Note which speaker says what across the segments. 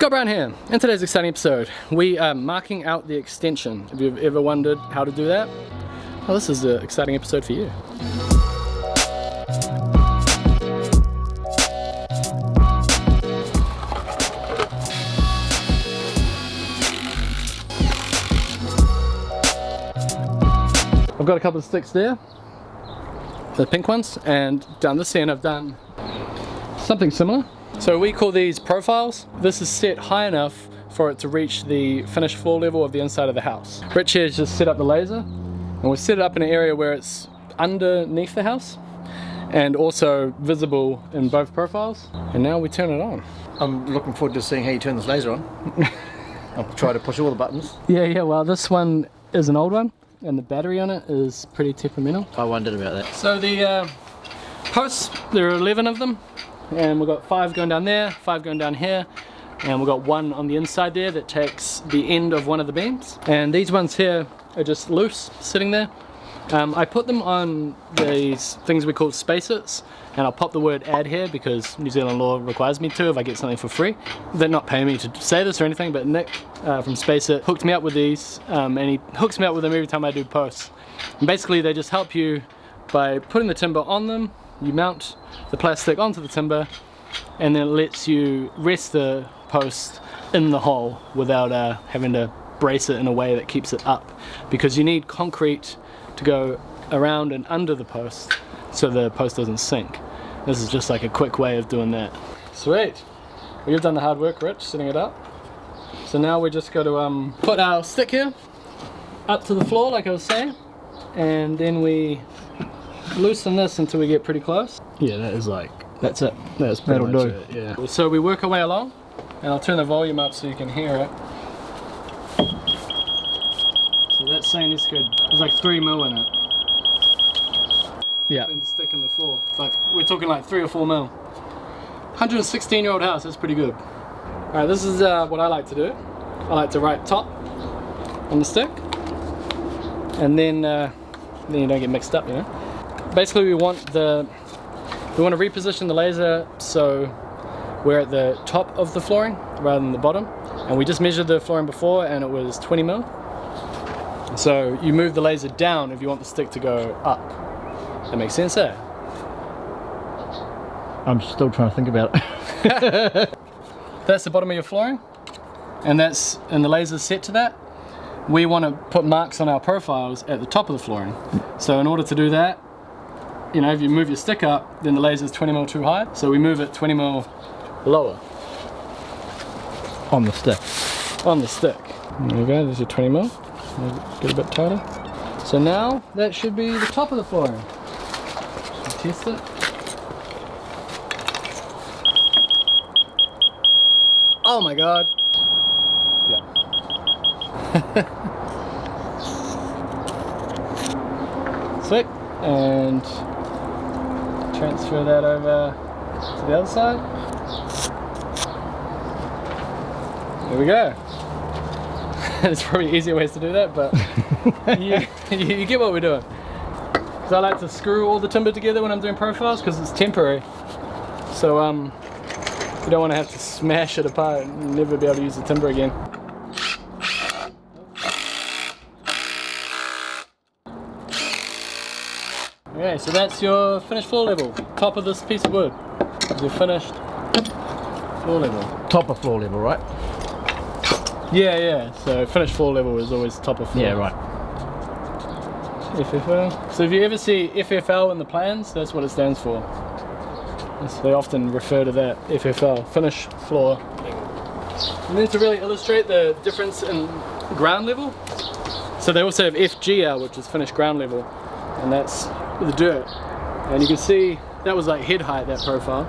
Speaker 1: Scott Brown here. In today's exciting episode, we are marking out the extension. If you've ever wondered how to do that, well, this is an exciting episode for you. I've got a couple of sticks there, the pink ones, and down this end I've done something similar. So we call these profiles. This is set high enough for it to reach the finished floor level of the inside of the house. Rich here has just set up the laser, and we'll set it up in an area where it's underneath the house and also visible in both profiles. And now we turn it on.
Speaker 2: I'm looking forward to seeing how you turn this laser on. I'll try to push all the buttons.
Speaker 1: Yeah, well, this one is an old one, and the battery on it is pretty temperamental.
Speaker 2: I wondered about that.
Speaker 1: So the posts, there are 11 of them, and we've got 5 going down there, 5 going down here, and we've got 1 on the inside there that takes the end of one of the beams. And these ones here are just loose, sitting there. I put them on these things we call spacers, and I'll pop the word add here because New Zealand law requires me to if I get something for free. They're not paying me to say this or anything, but Nick from Spacer hooked me up with these, and he hooks me up with them every time I do posts. And basically they just help you by putting the timber on them. You mount the plastic onto the timber, and then it lets you rest the post in the hole without having to brace it in a way that keeps it up, because you need concrete to go around and under the post so the post doesn't sink. This is just like a quick way of doing that. Sweet. Well, you've done the hard work, Rich, setting it up. So now we just got to put our stick here up to the floor like I was saying, and then we loosen this until we get pretty close. Yeah, that's it. That'll do. It, yeah. So we work our way along, and I'll turn the volume up so you can hear it. So that's saying it's good. There's like 3 mil in it. Yeah. And the stick in the floor. Like we're talking like 3 or 4 mil. 116-year-old house. That's pretty good. All right, this is what I like to do. I like to write top on the stick, and then you don't get mixed up, you know. Basically, we want to reposition the laser so we're at the top of the flooring rather than the bottom. And we just measured the flooring before, and it was 20 mil. So you move the laser down if you want the stick to go up. That makes sense, eh?
Speaker 2: I'm still trying to think about it.
Speaker 1: That's the bottom of your flooring, and the laser's set to that. We want to put marks on our profiles at the top of the flooring. So in order to do that, you know, if you move your stick up, then the laser's 20 mil too high. So we move it 20 mil lower.
Speaker 2: On the stick.
Speaker 1: On the stick. There you go, there's your 20 mil. Get a bit tighter. So now that should be the top of the flooring. Should test it. Oh my god. Yeah. Slick. And transfer that over to the other side. There we go. There's probably easier ways to do that, but you get what we're doing. So I like to screw all the timber together when I'm doing profiles because it's temporary. So you don't want to have to smash it apart and never be able to use the timber again. Okay, so that's your finished floor level. Top of this piece of wood is your finished floor level.
Speaker 2: Top of floor level, right?
Speaker 1: Yeah. So finished floor level is always top of floor.
Speaker 2: Yeah, right.
Speaker 1: FFL. So if you ever see FFL in the plans, that's what it stands for. They often refer to that, FFL, finished floor level. And then to really illustrate the difference in ground level, so they also have FGL, which is finished ground level, and that's the dirt. And you can see that was like head height, that profile,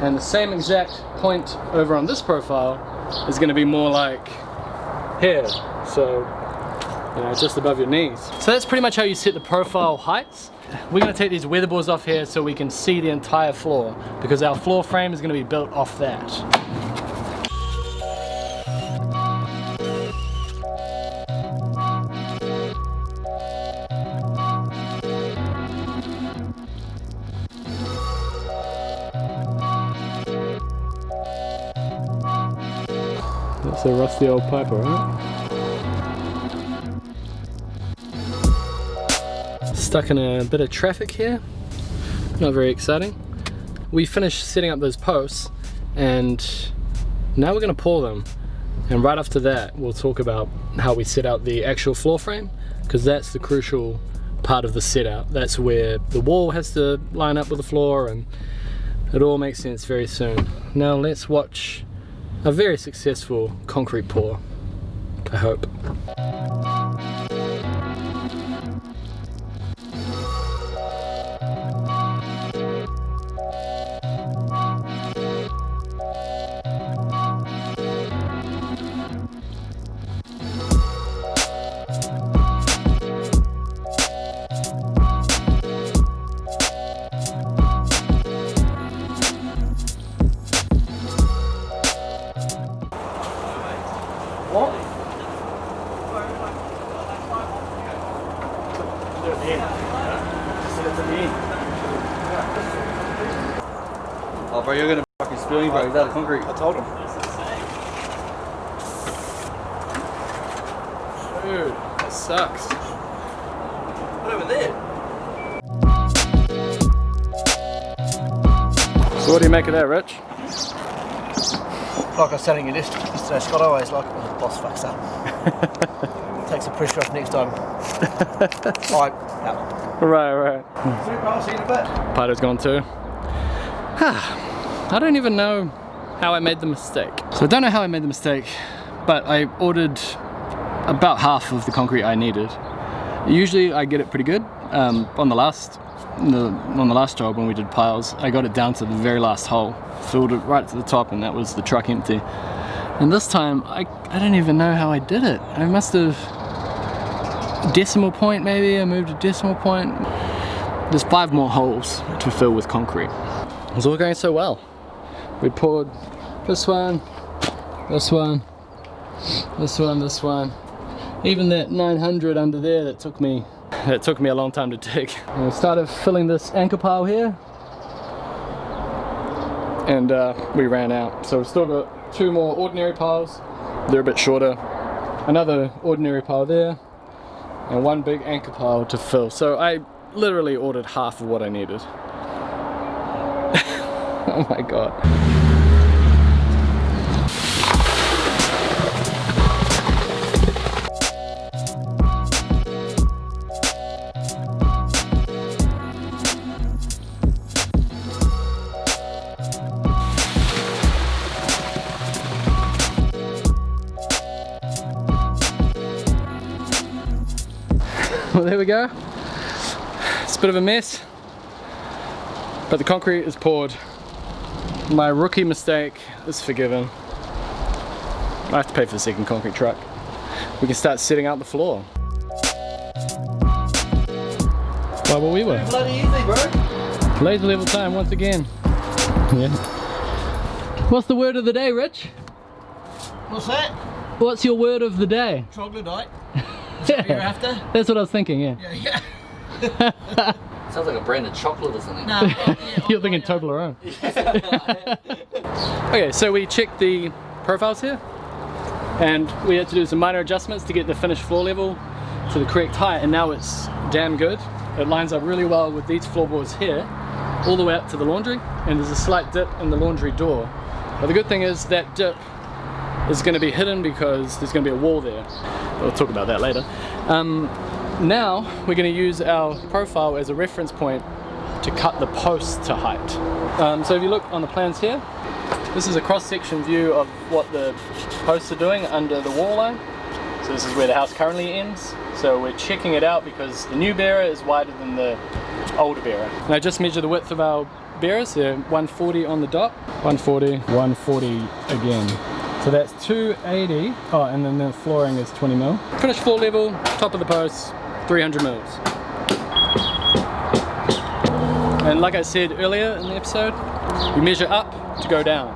Speaker 1: and the same exact point over on this profile is going to be more like here, so you know, just above your knees. So that's pretty much how you set the profile heights. We're going to take these weatherboards off here so we can see the entire floor, because our floor frame is going to be built off that. It's a rusty old pipe, alright? Stuck in a bit of traffic here. Not very exciting. We finished setting up those posts and now we're going to pour them. And right after that we'll talk about how we set out the actual floor frame, because that's the crucial part of the set out. That's where the wall has to line up with the floor, and it all makes sense very soon. Now let's watch a very successful concrete pour, I hope.
Speaker 3: Oh, bro, you're gonna fucking spill me, bro. He's out of concrete.
Speaker 2: I told him.
Speaker 1: Dude, that sucks.
Speaker 3: What over there?
Speaker 1: So what do you make of that, Rich?
Speaker 2: Like I was telling you yesterday, Scott, I always like it when the boss fucks up. Takes the pressure off next time. Alright, out.
Speaker 1: Right.
Speaker 2: Super, I'll see you in a bit.
Speaker 1: Pato's gone too. I don't even know how I made the mistake. So I don't know how I made the mistake, but I ordered about half of the concrete I needed. Usually I get it pretty good. On the last job when we did piles, I got it down to the very last hole, filled it right to the top, and that was the truck empty. And this time I don't even know how I did it. I must have decimal point maybe. I moved a decimal point. There's 5 more holes to fill with concrete. It was all going so well. We poured this one, this one, this one, this one. Even that 900 under there that took me a long time to dig. And we started filling this anchor pile here, and we ran out. So we've still got 2 more ordinary piles. They're a bit shorter. Another ordinary pile there, and 1 big anchor pile to fill. So I literally ordered half of what I needed. Oh my god. Well, there we go. It's a bit of a mess, but the concrete is poured. My rookie mistake is forgiven. I have to pay for the second concrete truck. We can start setting out the floor. Well, we were.
Speaker 3: Bloody easy, bro.
Speaker 1: Laser level time once again. Yeah. What's the word of the day, Rich?
Speaker 2: What's that?
Speaker 1: What's your word of the day?
Speaker 2: Troglodyte. Is that what you're after?
Speaker 1: That's what I was thinking, yeah.
Speaker 2: Yeah.
Speaker 3: Sounds like a brand of chocolate or something.
Speaker 2: No,
Speaker 1: You're thinking Toblerone. Okay, so we checked the profiles here, and we had to do some minor adjustments to get the finished floor level to the correct height, and now it's damn good. It lines up really well with these floorboards here, all the way up to the laundry, and there's a slight dip in the laundry door. But the good thing is that dip is going to be hidden because there's going to be a wall there. We'll talk about that later. Now we're going to use our profile as a reference point to cut the post to height. So if you look on the plans here, this is a cross-section view of what the posts are doing under the wall line. So this is where the house currently ends. So we're checking it out because the new bearer is wider than the older bearer. And I just measured the width of our bearers. They're 140 on the dot, 140, 140 again. So that's 280. Oh, and then the flooring is 20 mil. Finished floor level, top of the post, 300 mils. And like I said earlier in the episode, we measure up to go down.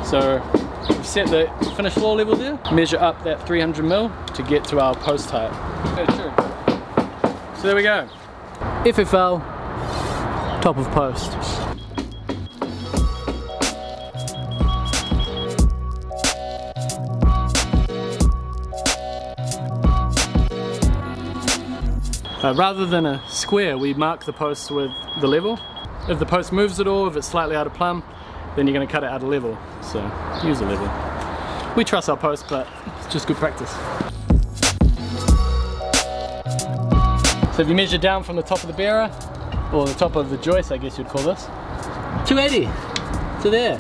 Speaker 1: So we've set the finished floor level there, measure up that 300 mil to get to our post height. Okay, sure. So there we go. FFL, top of post. Rather than a square, we mark the post with the level. If the post moves at all, if it's slightly out of plumb, then you're going to cut it out of level. So use a level. We trust our post, but it's just good practice. So if you measure down from the top of the bearer, or the top of the joist, I guess you'd call this, 280 to there.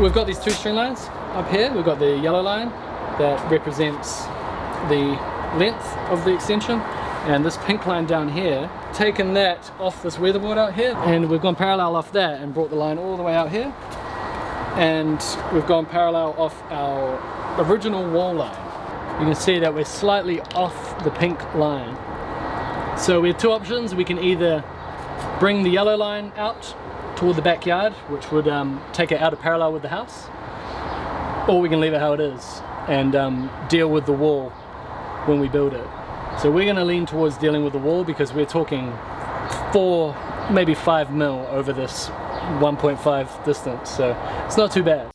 Speaker 1: We've got these two string lines up here. We've got the yellow line that represents the length of the extension, and this pink line down here, taken that off this weatherboard out here, and we've gone parallel off that and brought the line all the way out here, and we've gone parallel off our original wall line. You can see that we're slightly off the pink line. So we have two options. We can either bring the yellow line out toward the backyard, which would take it out of parallel with the house, or we can leave it how it is and deal with the wall when we build it. So we're going to lean towards dealing with the wall because we're talking 4, maybe 5 mil over this 1.5 distance, so it's not too bad.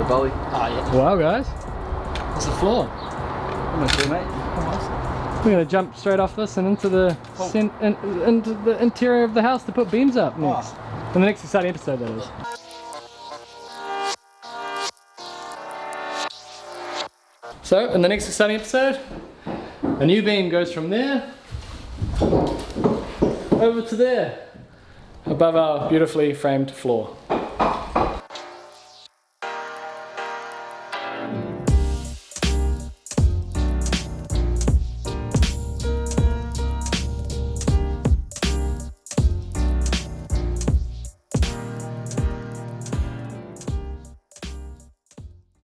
Speaker 3: Bolly.
Speaker 2: Ah, yeah.
Speaker 1: Wow guys, it's the floor.
Speaker 3: Mate.
Speaker 1: We're going to jump straight off this and into the into the interior of the house to put beams up next. In the next exciting episode, that is. So, in the next exciting episode, a new beam goes from there over to there, above our beautifully framed floor.